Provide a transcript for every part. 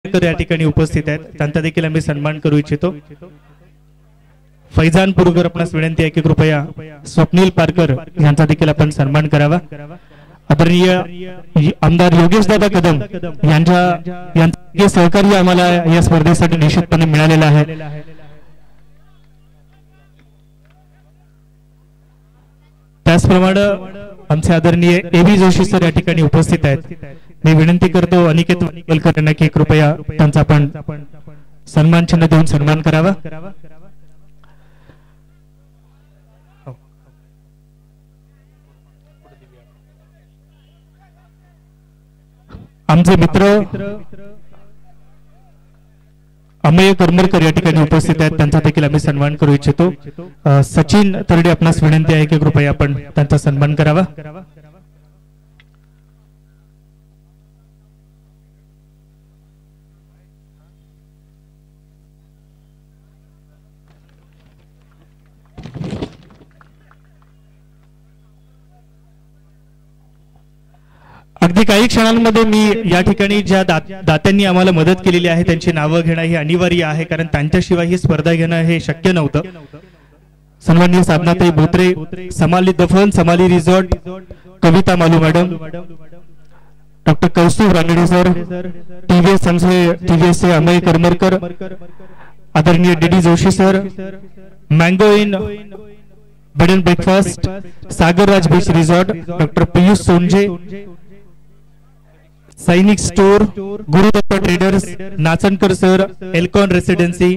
पारकर या ठिकाणी उपस्थित आहेत, त्यांचा देखील आम्ही सन्मान करू इच्छितो। फैजान पुरकर आपणास विनंती आहे की कृपया स्वप्नील पारकर यांचा देखील आपण सन्मान करावा। आदरणीय आमदार योगेश दादा कदम यांचे सहकार्य आम्हाला या स्पर्धेसाठी निश्चितपणे मिळालेलं आहे। त्याचप्रमाणे आमचे आदरणीय एबी जोशी सर या ठिकाणी उपस्थित आहेत। मी विनंती करतो अनिकेत वलकर यांना की कृपया त्यांचा आपण सन्मान चिन्ह देऊन सन्मान करावा। आमचे मित्र अमय करमरकर या ठिकाणी उपस्थित आहेत, त्यांचा देखील आम्ही सन्मान करू इच्छितो। सचिन तरडे आपणास विनंती आहे की कृपया आपण त्यांचा सन्मान करावा। अगदी काही क्षणांमध्ये मी या ठिकाणी ज्या दात्यांनी आम्हाला मदत केलेली आहे त्यांची नावं घेणं हे अनिवार्य आहे, कारण त्यांच्याशिवाय ही स्पर्धा घेणं हे शक्य नव्हतं। सन्माननीय Sadhanatai Bhotre, Samali Dafan, Samali resort, Kavita Malu madam, doctor Kaustubh Ranade sir, TVS Amay Karmarkar, आदरणीय DD Joshi sir, mango inn bed and breakfast, Sagar Raj beach resort, doctor Piyush Sonje, Sainik store, Gurudatt traders, Nachankar sir, Alcon residency,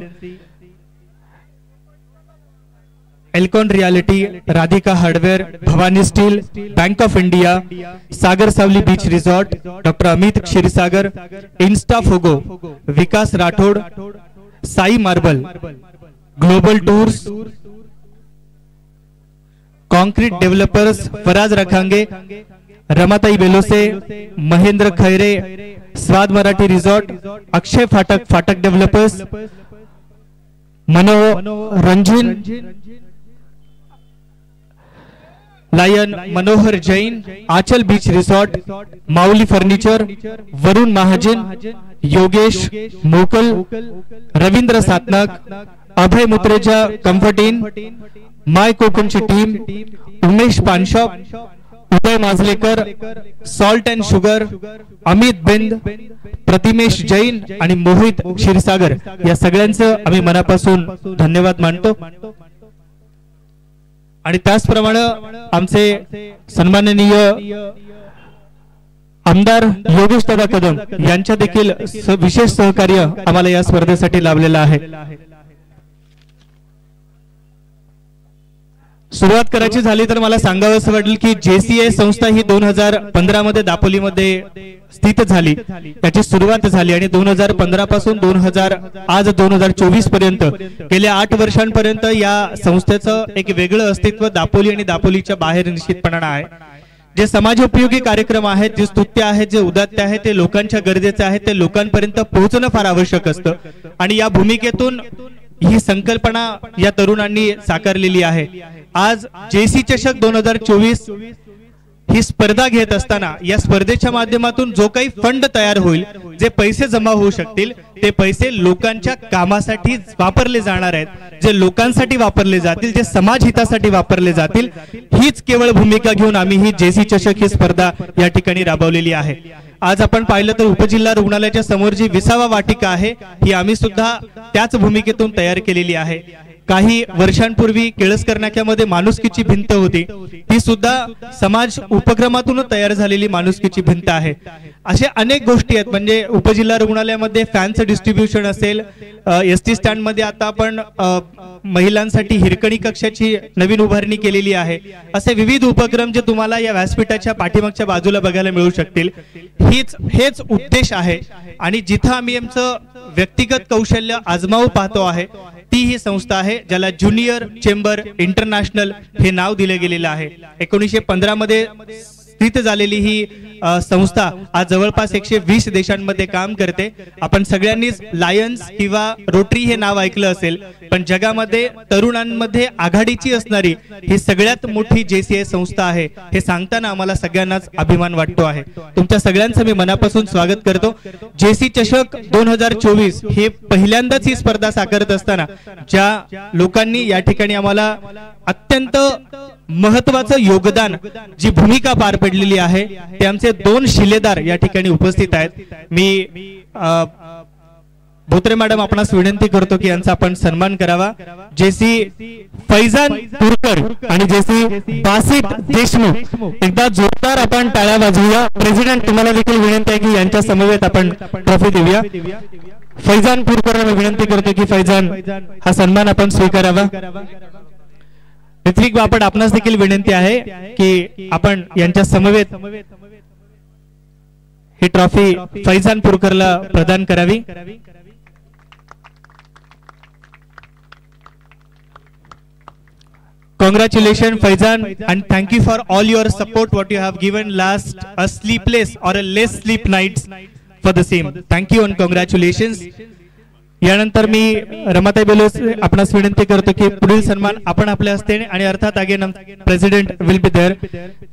Alcon reality, Radhika hardware, Bhavani steel, bank of India, Sagar Savali beach resort, doctor Amit Kshirsagar, insta Fogo, Vikas Rathod, Sai marble, global tours, concrete developers, Faraz Rakhange, रमाताई Belose, Mahendra Khaire, Swad Marathi resort, Akshay Phatak developers, Manoranjan lion, Manohar Jain, Aachal beach resort, Mauli furniture, Varun Mahajan, Yogesh Mokal, Ravindra Satnak, Abhay Mutreja, comfort inn, my कोकणची team, Umesh पानशॉप, Uday Majlekar, salt and sugar, Amit Bind, Pratimesh Jain आणि मोहित क्षीरसागर या सगळ्यांचं आम्ही मनापासून धन्यवाद मानतो। आणि त्याचप्रमाणे आमचे सन्माननीय आमदार योगेश दादा कदम यांच्या देखील विशेष सहकार्य आम्हाला या स्पर्धेसाठी लाभलेलं आहे। सुरुवात करायची झाली तर मला सांगावंसं वाटेल की जेसीए संस्था ही 2015 मध्ये दापोलीमध्ये स्थित झाली, त्याची सुरुवात झाली आणि 2015 पासून 2024 पर्यंत गेल्या 8 वर्षांपर्यंत या संस्थेचं एक वेगळं अस्तित्व दापोली आणि दापोलीच्या बाहेर निश्चितपणाने आहे। जे समाजोपयोगी कार्यक्रम आहेत, जे स्तुत्य आहेत, जे उदात्य आहेत, ते लोकांच्या गरजेचे आहेत, ते लोकांपर्यंत पोहोचणं फार आवश्यक असतं आणि या भूमिकेतून ही संकल्पना या तरुणांनी साकारलेली आहे। आज जेसी चषक 2024 ही स्पर्धा घेत असताना या स्पर्धेच्या माध्यमातून जो काही फंड तयार होईल, जे पैसे जमा होऊ शकतील, ते पैसे लोकांच्या कामासाठी वापरले जाणार आहेत, जे लोकांसाठी वापरले जातील, जे समाज हितासाठी वापरले जातील, हीच केवळ भूमिका घेऊन आम्ही ही जेसी चषक ही स्पर्धा या ठिकाणी राबवलेली आहे। आज आपण पाहिलं तर उपजिल्हा रुग्णालयाच्या समोर जी 20वा वाटिका आहे ही आम्ही सुद्धा त्याच भूमिकेतून तयार केलेली आहे। काही वर्षांपूर्वी केळसकर नाक्यामध्ये माणुसकीची भिंत होती, ती सुद्धा समाज उपक्रमातून तयार झालेली माणुसकीची भिंत आहे। अशा अनेक गोष्टी आहेत, म्हणजे उपजिल्हा रुग्णालयामध्ये फॅनचं डिस्ट्रीब्युशन असेल, एसटी स्टँड मध्ये आता आपण महिलांसाठी हिरकणी कक्षाची नवीन उभारणी केलेली आहे। असे विविध उपक्रम जे तुम्हाला या व्यासपीठाच्या पाठीमागच्या बाजूला बघायला मिळू शकतील। हेच उद्देश आहे आणि जिथं आम्ही आमचं व्यक्तिगत कौशल्य आजमावू पाहतो आहे ती ही संस्था आहे, ज्याला ज्युनियर चेंबर इंटरनॅशनल हे नाव दिले गेलेलं आहे। 1915 मध्ये स्थित झालेली ही संस्था आज जवळपास 120 देशांमध्ये काम करते। आपण सगळ्यांनीच लायन्स किंवा रोटरी हे नाव ऐकलं असेल, पण जगामध्ये तरुणांमध्ये आघाडीची असणारी ही सगळ्यात मोठी JCI संस्था आहे हे सांगताना आम्हाला सगळ्यांनाच अभिमान वाटतो आहे। तुमच्या सगळ्यांचं मी मनापासून स्वागत करतो। JC चषक 2024 हे पहिल्यांदाच ही स्पर्धा साकारत असताना ज्या लोकांनी या ठिकाणी आम्हाला अत्यंत महत्त्वाचं योगदान जी भूमिका पार पडलेली आहे ते आमचे 2 शिलेदार या ठिकाणी उपस्थित आहेत। मी भोत्रे मॅडम आपणास विनंती करतो की यांचा आपण सन्मान करावा। JC फैजान तुरकर आणि JC बासित देशमुख, एकदा जोरदार आपण टाळ्या वाजवूया। प्रेसिडेंट तुम्हाला देखील विनंती आहे की यांच्या समवेत आपण ट्रॉफी देऊया। फैजान तुरकरांना विनंती करतो की फैजान हा सन्मान आपण स्वीकारावा। ऋत्विक बापट आपणास देखील विनंती आहे की आपण यांच्या समवेत ही ट्रॉफी फैजान पुरकरला प्रदान करावी। Congratulations Faizan and thank you for all your support what you have given last a sleepless or a less sleep nights for the same. Thank you and congratulations. यानंतर मी रमाताई बेलोस आपणास विनंती करतो की पुढील सन्मान आपण आपल्या हस्ते आणि अर्थात again president will be there.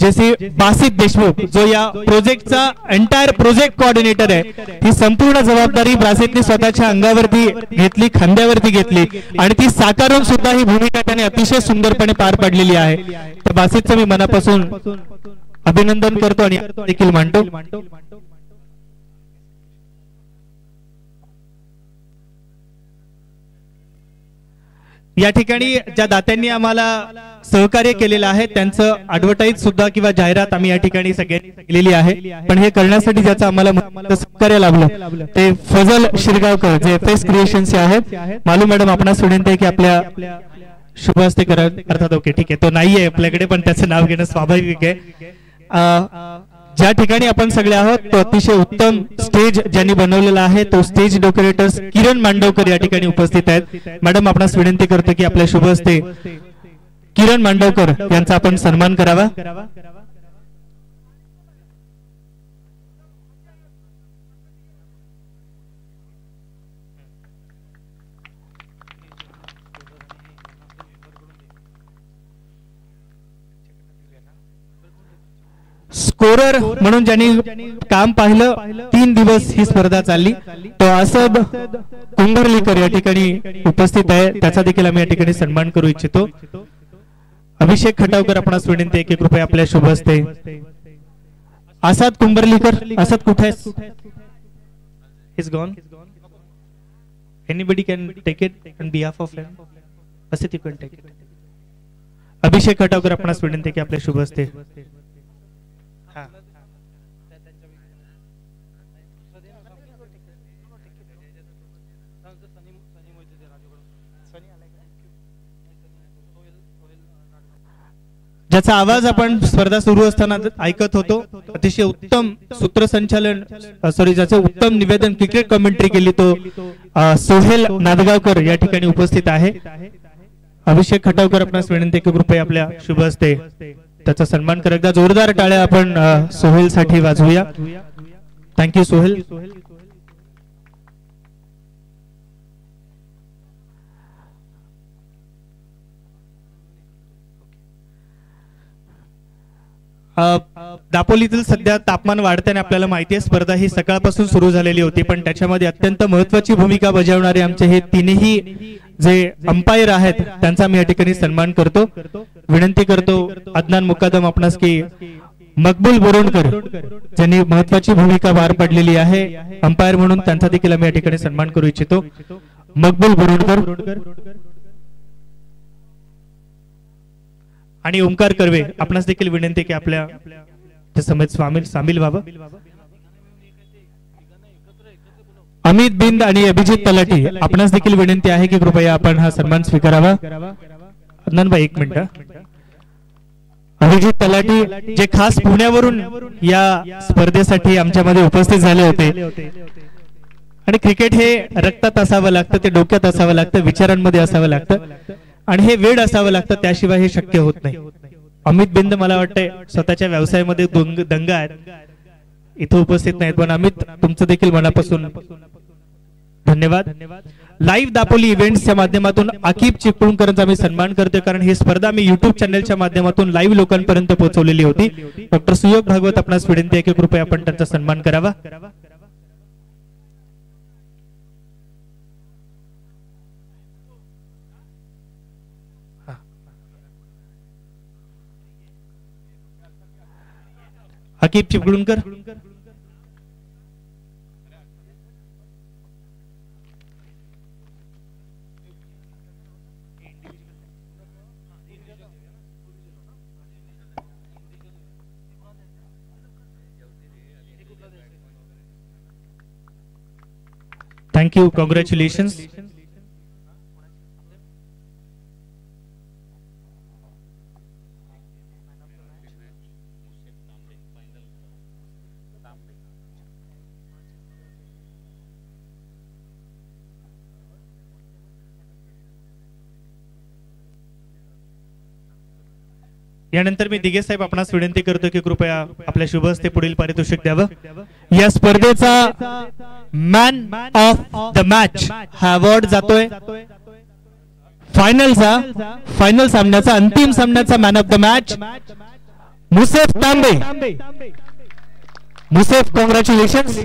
JC Basit Deshmukh जो या प्रोजेक्टचा एंटायर प्रोजेक्ट कोऑर्डिनेटर आहे, ही संपूर्ण जबाबदारी बासितने स्वतःच्या अंगावरती घेतली, खांद्यावरती घेतली आणि ती साकारून सुद्धा ही भूमिका त्याने अतिशय सुंदरपणे पार पाडलेली आहे। तर बासितचं मी मनापासून अभिनंदन करतो आणि देखील मानतो। या ठिकाणी ज्या दात्यांनी आम्हाला सहकार्य केलेलं आहे त्यांचं ॲडव्हर्टाइज सुद्धा किंवा जाहिरात आम्ही या ठिकाणी सगळ्यांनी केलेली आहे, पण हे करण्यासाठी ज्याचं आम्हाला सहकार्य लाभलं ते फजल शिरगावकर जे FS क्रिएशन्स आहेत। मालू मॅडम आपणास विनंती आहे की आपल्या शुभ हस्ते करा। अर्थात ओके ठीक आहे, तो नाहीये आपल्याकडे पण त्याचं नाव घेणं स्वाभाविक आहे। ज्या ठिकाणी आपण सगळे आहोत तो अतिशय उत्तम स्टेज ज्यांनी बनवलेला आहे तो स्टेज डेकोरेटर्स किरण मांडवकर या ठिकाणी उपस्थित आहेत। मॅडम आपणास विनंती करतो की आपल्या शुभ हस्ते किरण मांडवकर यांचा आपण सन्मान करावा। स्कोरर म्हणून ज्यांनी काम पाहिलं 3 दिवस ही स्पर्धा चालली तो असद कुंभरलीकर या ठिकाणी उपस्थित आहे, त्याचा देखील आम्ही या ठिकाणी सन्मान करू इच्छितो। अभिषेक खटावकर आपणास विनंती आहे की कृपया आपल्या शुभ हस्ते असद कुंभरलीकर। असद कुठे आहेस? Is gone. Anybody can take it on behalf of him. Asad you can take it. Abhishek Khatavkar आपणास विनंती आहे की आपल्या शुभ हस्ते ज्याचा आवाज आपण स्पर्धा सुरू असताना ऐकत होतो, अतिशय उत्तम सूत्रसंचालन ज्याचे उत्तम निवेदन क्रिकेट कमेंट्री केली तो सोहेल नादगावकर या ठिकाणी उपस्थित आहे। अभिषेक खटावकर आपणास विनंती की कृपया आपल्या शुभ हस्ते त्याचा सन्मान करा। एकदा जोरदार टाळ्या आपण सोहेल साठी वाजवूया। थँक्यू सोहेल। दापोलीतील सध्या तापमान वाढताना आपल्याला माहिती आहे स्पर्धा ही सकाळपासून सुरू झालेली होती, पण त्याच्यामध्ये अत्यंत महत्त्वाची भूमिका बजावणारे आमचे हे तिन्ही जे अंपायर आहेत त्यांचा मी या ठिकाणी सन्मान करतो। विनंती करतो अदनान मुकादम आपणास की मकबूल बोरोणकर ज्यांनी महत्त्वाची भूमिका पार पाडलेली आहे अंपायर म्हणून, त्यांचा देखील आम्ही या ठिकाणी सन्मान करू इच्छितो। मकबूल बोरोणकर आणि ओंकार कर्वे आपणास देखील विनंती की आपल्या समेत सामील व्हावं। अमित बिंद आणि अभिजित तलाठी आपणास देखील विनंती आहे की कृपया आपण हा सन्मान स्वीकारावा। अदनान भाई 1 मिनिट। अभिजित तलाठी जे खास पुण्यावरून या स्पर्धेसाठी आमच्यामध्ये उपस्थित झाले होते आणि क्रिकेट हे रक्तात असावं लागतं, ते डोक्यात असावं लागतं, विचारांमध्ये असावं लागतं आणि हे वेळ असावं लागतं, त्याशिवाय हे शक्य होत नाही। अमित बिंद मला वाटतंय स्वतःच्या व्यवसायामध्ये दंग आहेत, इथे उपस्थित नाहीत, पण अमित तुमचं देखील मनापासून धन्यवाद. लाईव्ह दापोली इव्हेंट्सच्या माध्यमातून आकिब चिपळूणकरांचा मी सन्मान करतोय, कारण ही स्पर्धा मी युट्यूब चॅनलच्या माध्यमातून लाईव्ह लोकांपर्यंत पोहोचवलेली होती. डॉक्टर सुयोग भागवत आपणास विनंती आहे की कृपया आपण त्यांचा सन्मान करावा. Aqib Chiplunkar. Thank you, congratulations. यानंतर मी दिगे साहेब आपणास विनंती करतो की कृपया आपल्या शुभ हस्ते पुढील पारितोषिक द्यावं. या स्पर्धेचा मॅन ऑफ द मॅच हा अवॉर्ड जातोय फायनल सामन्याचा, अंतिम सामन्याचा man of the match Musef Tambe. Musef, congratulations.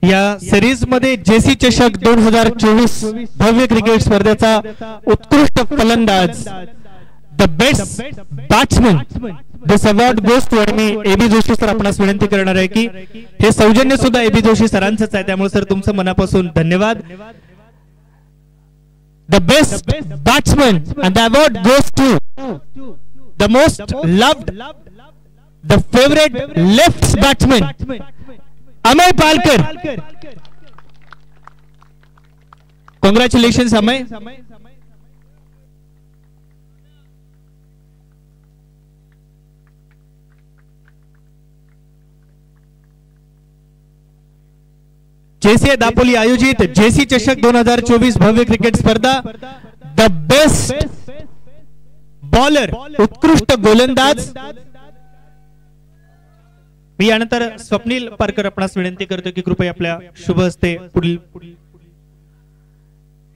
या सिरीज मध्ये जेसी चषक 2024 भव्य क्रिकेट स्पर्धेचा उत्कृष्ट फलंदाज, the best batsman, this award goes to me AB Joshi sir. आपणास विनंती करणार आहे की हे सौजन्य सुद्धा एबी जोशी सरांचंच आहे, त्यामुळे सर तुमचं मनापासून धन्यवाद. The best batsman and the award goes to the most loved, the favourite left batsman Amay Palkar. Congratulations Amay. JCA Dapoli आयोजित जेसी चषक 2024 भव्य क्रिकेट स्पर्धा, द बेस्ट बॉलर, उत्कृष्ट गोलंदाज. मी यानंतर स्वप्नील पारकर आपणास विनंती करतो की कृपया आपल्या शुभ हस्ते पुढील,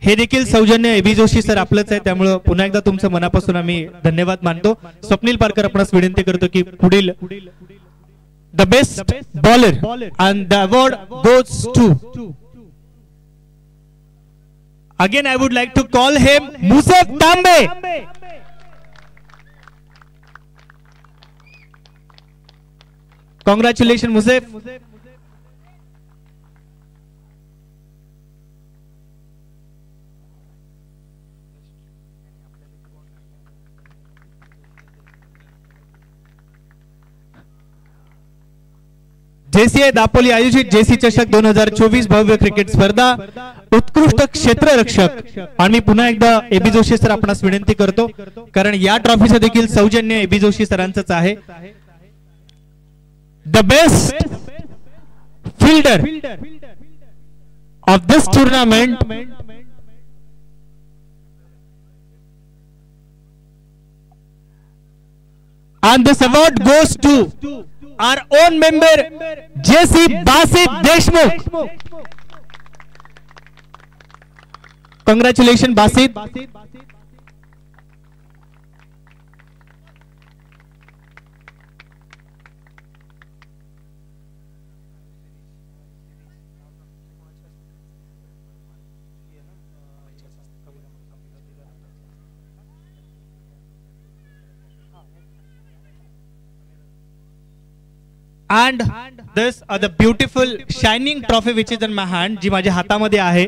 हे देखील सौजन्य एबी जोशी सर आपलंच आहे, त्यामुळे पुन्हा एकदा तुमचं मनापासून आम्ही धन्यवाद मानतो. स्वप्नील पारकर आपणास विनंती करतो की पुढील the best bowler and the award goes to, again I would like to call him Musef Tambe. Congratulations, Musef. JCA Dapoli आयोजित जेसी चषक 2024 भव्य क्रिकेट स्पर्धा, उत्कृष्ट क्षेत्ररक्षक. आणि मी पुन्हा एकदा एबी जोशी सर आपणास विनंती करतो, कारण या ट्रॉफीचं देखील सौजन्य एबी जोशी सरांचंच आहे. The best fielder of this tournament and this award goes to our own member JC Basit Deshmukh. Congratulations Basit. And this the beautiful shining trophy which is in my hand, जी माझ्या हातामध्ये आहे.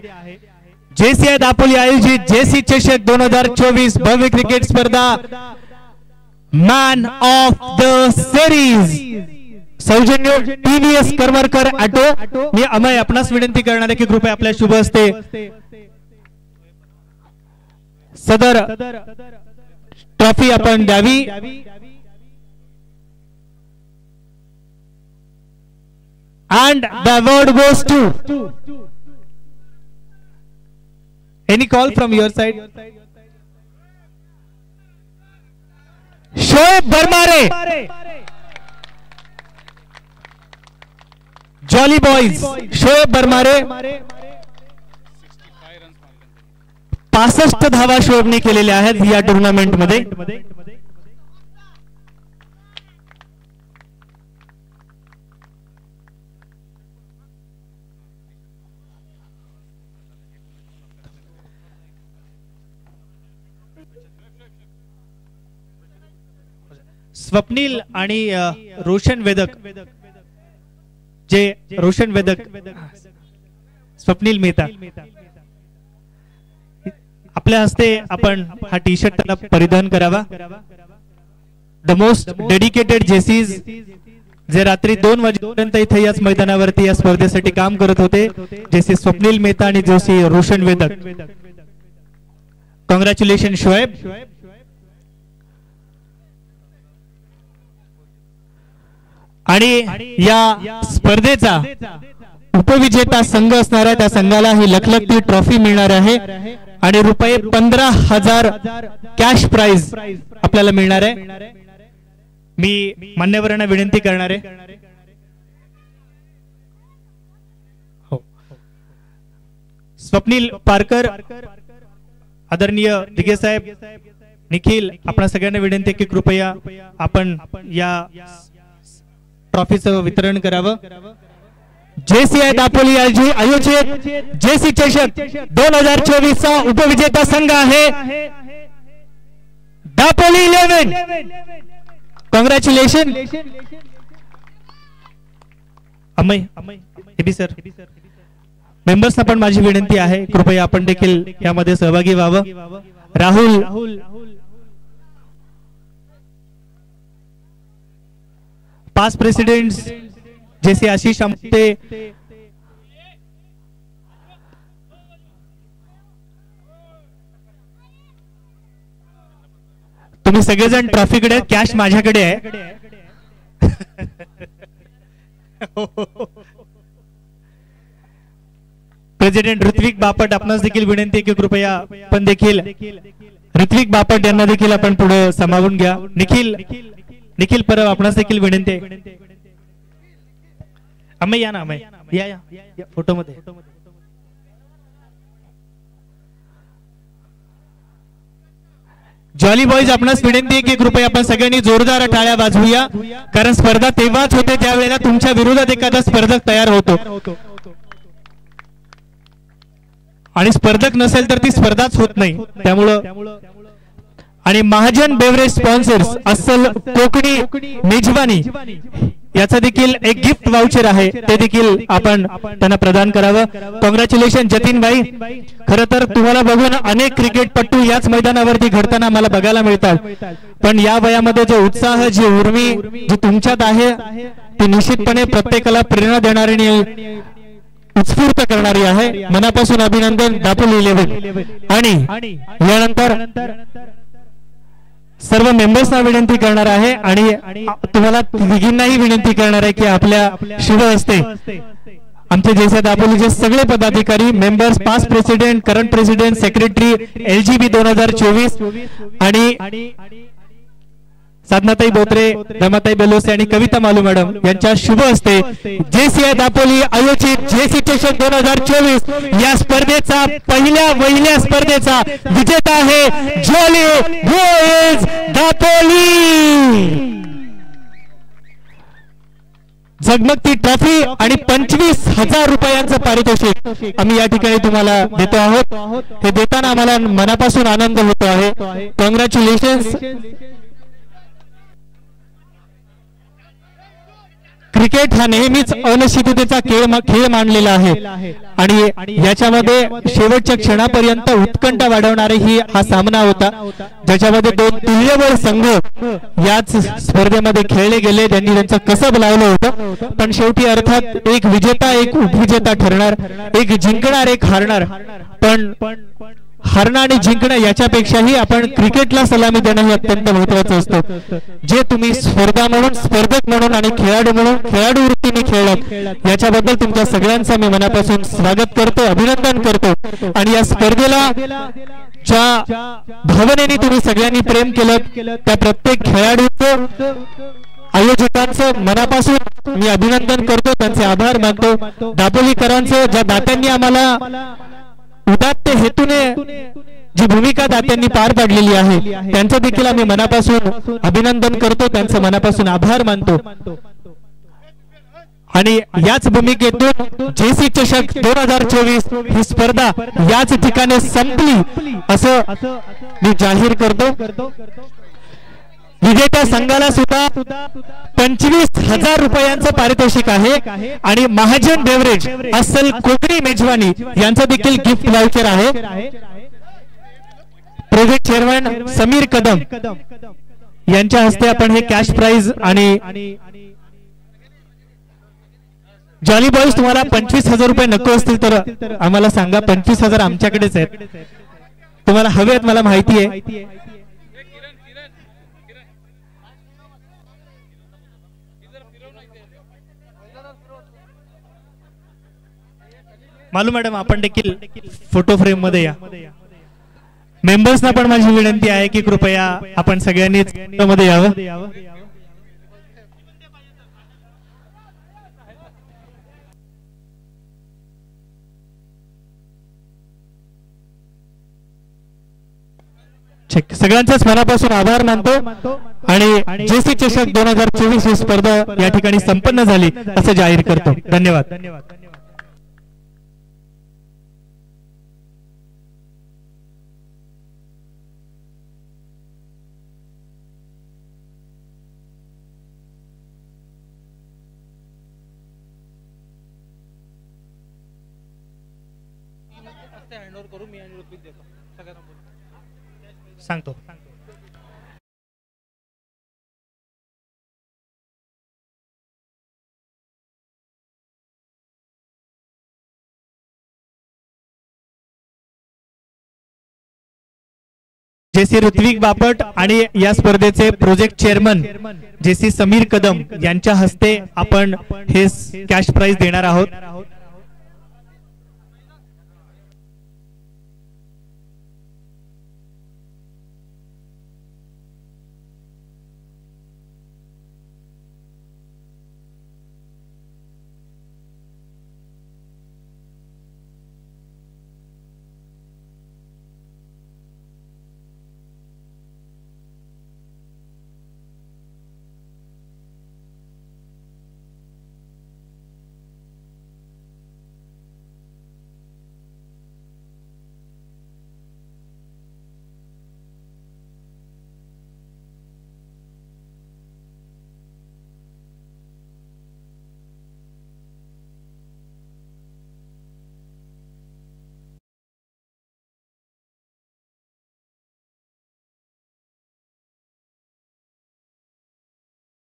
JCA Dapoli आयोजित JC चषक 2024 भव्य cricket स्पर्धा, man of the series, सौजन्य TVS Karmarkar auto. मी अमय आपणास विनंती करणार आहे की कृपया आपल्या शुभ हस्ते सदर ट्रॉफी आपण द्यावी। And the award goes to any call from your side? Shoaib Barmare, jolly boys Shoaib Barmare 65 धावा शोएबने केलेल्या आहेत या टुर्नामेंट मध्ये। स्वप्नील आणि रोशन वेदक, जे रोशन वेदक स्वप्नील मेहता, आपल्या हस्ते आपण हा टी शर्ट त्याला परिधान करावा। द मोस्ट डेडिकेटेड जेसीज, जे रात्री 2 वाजेपर्यंत इथे याच मैदानावरती या स्पर्धेसाठी काम करत होते, जेसी स्वप्नील मेहता आणि जेसी रोशन वेदक। कॉंग्रॅच्युलेशन शोएब। आणि या स्पर्धेचा उपविजेता संघ असणारा त्या संघाला ही लखलखती ट्रॉफी मिळणार आहे आणि रुपये 15,000 कॅश प्राइज आपल्याला मिळणार आहे। मी मान्यवरांना विनंती करणार आहे, हो, स्वप्नील पारकर, आदरणीय दिगे साहेब, निखिल, आपणा सगळ्यांना विनंती आहे की कृपया आपण या ट्रॉफीचं वितरण करावं। जेसीआय दापोली आयोजित जेसी चषक 2024 चा उपविजेता संघ आहे Dapoli 11। Congratulation Amay AB sir. मेंबर्सना पण माझी विनंती आहे, कृपया आपण देखील यामध्ये सहभागी व्हावं। राहुल, पास्ट प्रेसिडेंट्स जैसे आशीष आमटे, तुम्ही सगळेजण ट्रॉफीकडे, कॅश माझ्याकडे आहे। प्रेसिडेंट ऋत्विक बापट, आपणास देखील विनंती की कृपया पण देखील ऋत्विक बापट यांना देखील आपण पुढे सामावून घ्या। निखिल परब, आपणास देखील विनंती आहे। अमय या ना, अमय या फोटो मध्ये। जॉली बॉयज, आपणास विनंती आहे की कृपया आपण सगळ्यांनी जोरदार टाळ्या वाजवूया, कारण स्पर्धा तेव्हाच होते त्यावेळेला तुमच्या विरोधात एखादा स्पर्धक तयार होतो आणि स्पर्धक नसेल तर ती स्पर्धाच होत नाही। त्यामुळं आणि महाजन बेवरेज स्पॉन्सर्स अस्सल कोकणी मेजवानी याचा देखील एक गिफ्ट वाउचर आहे, ते देखील आपण त्यांना प्रदान करावं। कॉंग्रॅच्युलेशन जतीन भाई, खरं तर तुम्हाला बघून अनेक क्रिकेटपटू याच मैदानावरती घडताना मला बघायला मिळतात, पण या वयामध्ये जो उत्साह, जी उर्मी जी तुमच्यात आहे ती निश्चितपणे प्रत्येकाला प्रेरणा देणारी आणि उत्स्फूर्त करणारी आहे। मनापासून अभिनंदन दापोली 11। आणि यानंतर सर्व मेंबर्सना विनंती करणार आहे आणि तुम्हाला तिघींनाही विनंती करणार आहे की आपल्या शुभ हस्ते आमचे जेसी दापोलीचे सगळे पदाधिकारी, members, past president, current president, secretary, LGB 2024 आणि साधनाताई बोत्रे, रमाताई बेलोसे आणि कविता मालू मॅडम यांच्या शुभ हस्ते जेसीआय दापोली आयोजित जेसी चषक 2024 या स्पर्धेचा पहिल्या स्पर्धेचा विजेता आहे जॉली बॉयज दापोली। झगमगती ट्रॉफी आणि 25,000 रुपयांचं पारितोषिक आम्ही या ठिकाणी तुम्हाला देतो आहोत। हे देताना आम्हाला मनापासून आनंद होतो आहे। कॉंग्रॅच्युलेशन्स। क्रिकेट हा नेहमीच अनिश्चिततेचा खेळ मानलेला आहे आणि याच्यामध्ये शेवटच्या क्षणापर्यंत उत्कंठा वाढवणारे हा सामना होता, ज्याच्यामध्ये 2 तुल्यबळ संघ याच स्पर्धेमध्ये खेळले गेले, त्यांनी त्यांचं कसब लावलं होतं, पण शेवटी अर्थात एक विजेता एक उपविजेता ठरणार, एक जिंकणार एक हारणार, पण हरणं आणि जिंकणं याच्यापेक्षाही आपण क्रिकेटला सलामी देणं हे अत्यंत महत्त्वाचं असतं। जे तुम्ही स्पर्धा म्हणून, स्पर्धक म्हणून आणि खेळाडू म्हणून खेळाडू वृत्तीने खेळलात याच्याबद्दल तुमच्या सगळ्यांचं मी मनापासून स्वागत करतो, अभिनंदन करतो। आणि या स्पर्धेला ज्या भावनेने तुम्ही सगळ्यांनी प्रेम केलं त्या प्रत्येक खेळाडूचं, आयोजकांचं मनापासून मी अभिनंदन करतो, त्यांचे आभार मानतो। दापोलीकरांचं, ज्या दात्यांनी आम्हाला उदात्त हेतूने जी भूमिका दात्यांनी पार पाडलेली आहे त्यांचं देखील आम्ही मनापासून अभिनंदन करतो, त्यांचं मनापासून आभार मानतो। आणि याच भूमिकेतून जेसी चषक 2024 ही स्पर्धा याच ठिकाणी संपली असं मी जाहीर करतो। विजेत्या संघाला सुद्धा 25,000 रुपयांचं पारितोषिक आहे आणि महाजन बेवरेज अस्सल कोकणी मेजवानी यांचं देखील गिफ्ट वाउचर आहे। प्रोजेक्ट चेअरमन समीर कदम यांच्या हस्ते आपण हे कॅश प्राइज आणि जॉली बॉयज तुम्हाला 25,000 रुपये नको असतील तर आम्हाला सांगा, 25,000 आमच्याकडेच आहेत, तुम्हाला हवे आहेत मला माहिती आहे। मालू मॅडम आपण देखील फोटो फ्रेम मध्ये या। मेंबर्सना पण माझी विनंती आहे की कृपया आपण सगळ्यांनीच मध्ये यावं। सगळ्यांचाच मनापासून आभार मानतो आणि जेसी चषक 2024 ही स्पर्धा या ठिकाणी संपन्न झाली असं जाहीर करतो। धन्यवाद। सांगतो जेसी ऋत्विक बापट आणि या स्पर्धेचे project chairman JC Sameer Kadam यांच्या हस्ते आपण हे कॅश प्राइज देणार आहोत।